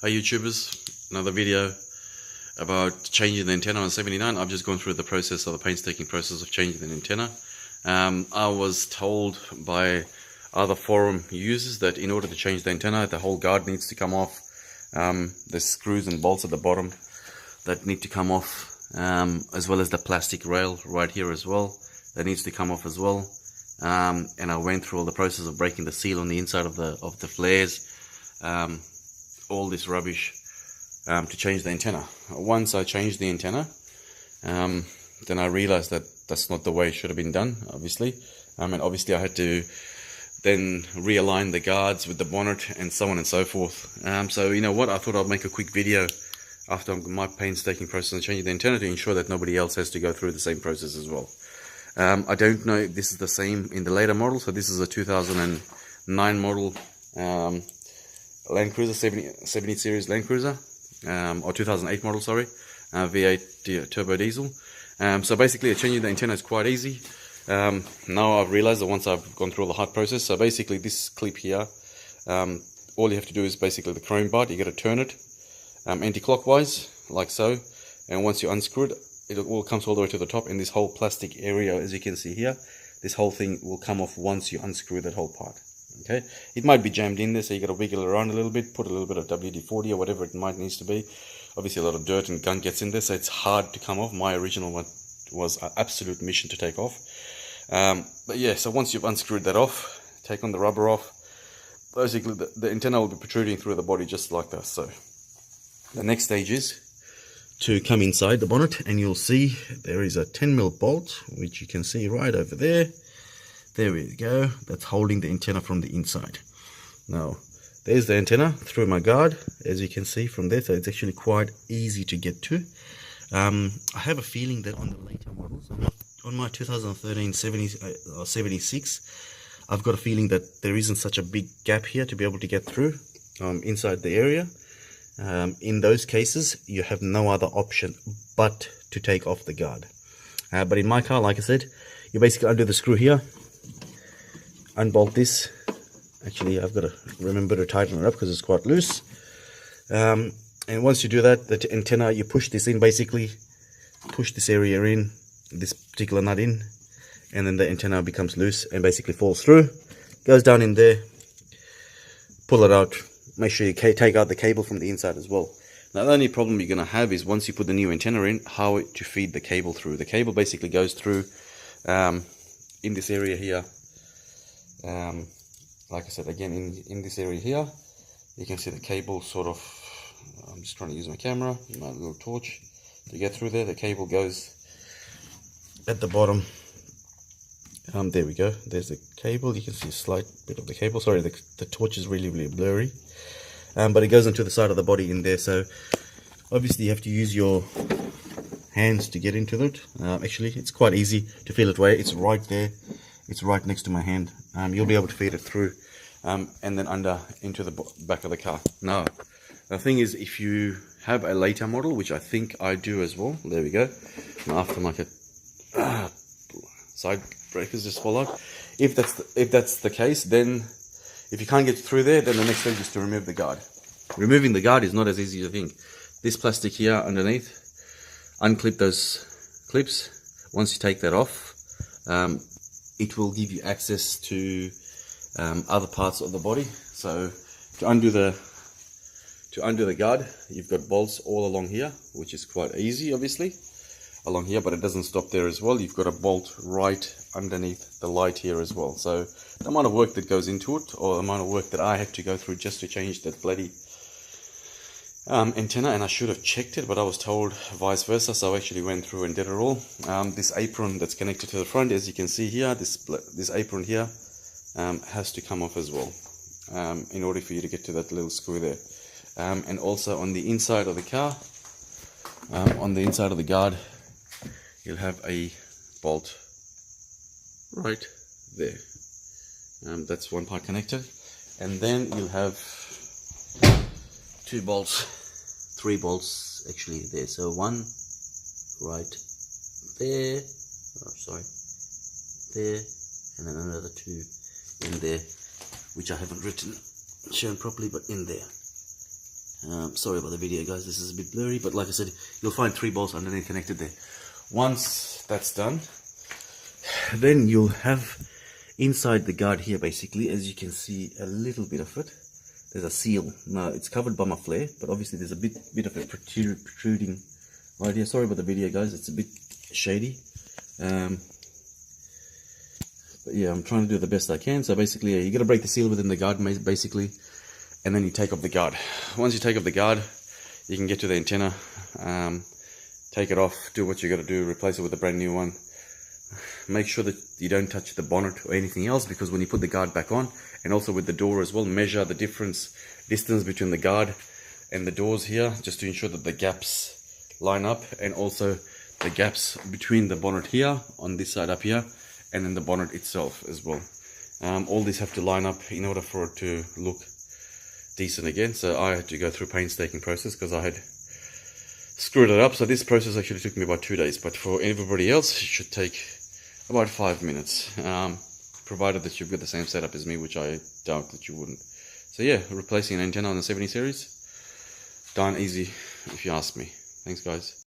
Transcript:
Hey YouTubers, another video about changing the antenna on 79. I've just gone through the process of the painstaking process of changing the antenna. I was told by other forum users that in order to change the antenna, the whole guard needs to come off. The screws and bolts at the bottom that need to come off, as well as the plastic rail right here as well, that needs to come off as well. And I went through all the process of breaking the seal on the inside of the flares, all this rubbish, to change the antenna. Once I changed the antenna, then I realized that that's not the way it should have been done, obviously. And obviously I had to then realign the guards with the bonnet and so on and so forth. So you know what, I thought I'd make a quick video after my painstaking process of changing the antenna to ensure that nobody else has to go through the same process as well. I don't know if this is the same in the later model. So this is a 2009 model Landcruiser, 70 series Landcruiser, or 2008 model, sorry, V8 turbo diesel. So basically changing the antenna is quite easy. Now I've realized that once I've gone through all the hard process, so basically this clip here, all you have to do is basically the chrome bar, you got to turn it anti-clockwise, like so, and once you unscrew it, it all comes all the way to the top, and this whole plastic area, as you can see here, this whole thing will come off once you unscrew that whole part. Okay, it might be jammed in there, so you got to wiggle it around a little bit, put a little bit of WD-40 or whatever it might needs to be. Obviously a lot of dirt and gunk gets in there, so it's hard to come off. My original one was an absolute mission to take off. But yeah, so once you've unscrewed that off, take on the rubber off, basically the antenna will be protruding through the body just like that. So the next stage is to come inside the bonnet, and you'll see there is a 10mm bolt, which you can see right over there. There we go, that's holding the antenna from the inside. Now there's the antenna through my guard, as you can see from there, so it's actually quite easy to get to. I have a feeling that on the later models, on my 2013 76, I've got a feeling that there isn't such a big gap here to be able to get through inside the area. In those cases, you have no other option but to take off the guard. But in my car, like I said, you basically undo the screw here, unbolt this. Actually, I've got to remember to tighten it up because it's quite loose. And once you do that, the antenna, you push this in, basically push this area in, this particular nut in, and then the antenna becomes loose and basically falls through, goes down in there, pull it out. Make sure you take out the cable from the inside as well. Now the only problem you're going to have is once you put the new antenna in, how to feed the cable through. The cable basically goes through in this area here. Like I said, again, in this area here, you can see the cable sort of, I'm just trying to use my camera, my little torch to get through there. The cable goes at the bottom. There we go, there's the cable. You can see a slight bit of the cable. Sorry, the torch is really blurry. But it goes into the side of the body in there, so obviously you have to use your hands to get into it. Actually, it's quite easy to feel it away. It's right there, it's right next to my hand. You'll be able to feed it through, and then under into the back of the car. Now the thing is, if you have a later model, which I think I do as well, there we go, my aftermarket side breakers just fall out. If that's the case, then if you can't get through there, then the next stage is to remove the guard. Removing the guard is not as easy as you think. This plastic here underneath, unclip those clips. Once you take that off, it will give you access to other parts of the body. So to undo the guard, you've got bolts all along here, which is quite easy, obviously, along here, but it doesn't stop there as well. You've got a bolt right underneath the light here as well. So the amount of work that goes into it, or the amount of work that I had to go through just to change that bloody antenna, and I should have checked it, but I was told vice versa, so I actually went through and did it all. This apron that's connected to the front, as you can see here, this apron here has to come off as well, in order for you to get to that little screw there. And also on the inside of the car, on the inside of the guard, you'll have a bolt right there. That's one part connected, and then you'll have 2 bolts, 3 bolts actually there. So one right there, there, and then another 2 in there, which I haven't shown properly, but in there. Sorry about the video, guys, this is a bit blurry, but like I said, you'll find 3 bolts underneath connected there. Once that's done, then you'll have inside the guard here, basically, as you can see, a little bit of it. There's a seal. Now it's covered by my flare, but obviously there's a bit of it protruding right here. Sorry about the video, guys, it's a bit shady. But yeah, I'm trying to do the best I can. So basically, you got to break the seal within the guard, basically, and then you take off the guard. Once you take off the guard, you can get to the antenna, take it off, do what you got to do, replace it with a brand new one. Make sure that you don't touch the bonnet or anything else, because when you put the guard back on, and also with the door as well, measure the distance between the guard and the doors here, just to ensure that the gaps line up, and also the gaps between the bonnet here on this side up here and then the bonnet itself as well. All these have to line up in order for it to look decent again. So I had to go through a painstaking process because I had screwed it up. So this process actually took me about 2 days, but for everybody else it should take about 5 minutes, provided that you've got the same setup as me, which I doubt that you wouldn't. So yeah, replacing an antenna on the 70 series, done easy if you ask me. Thanks, guys.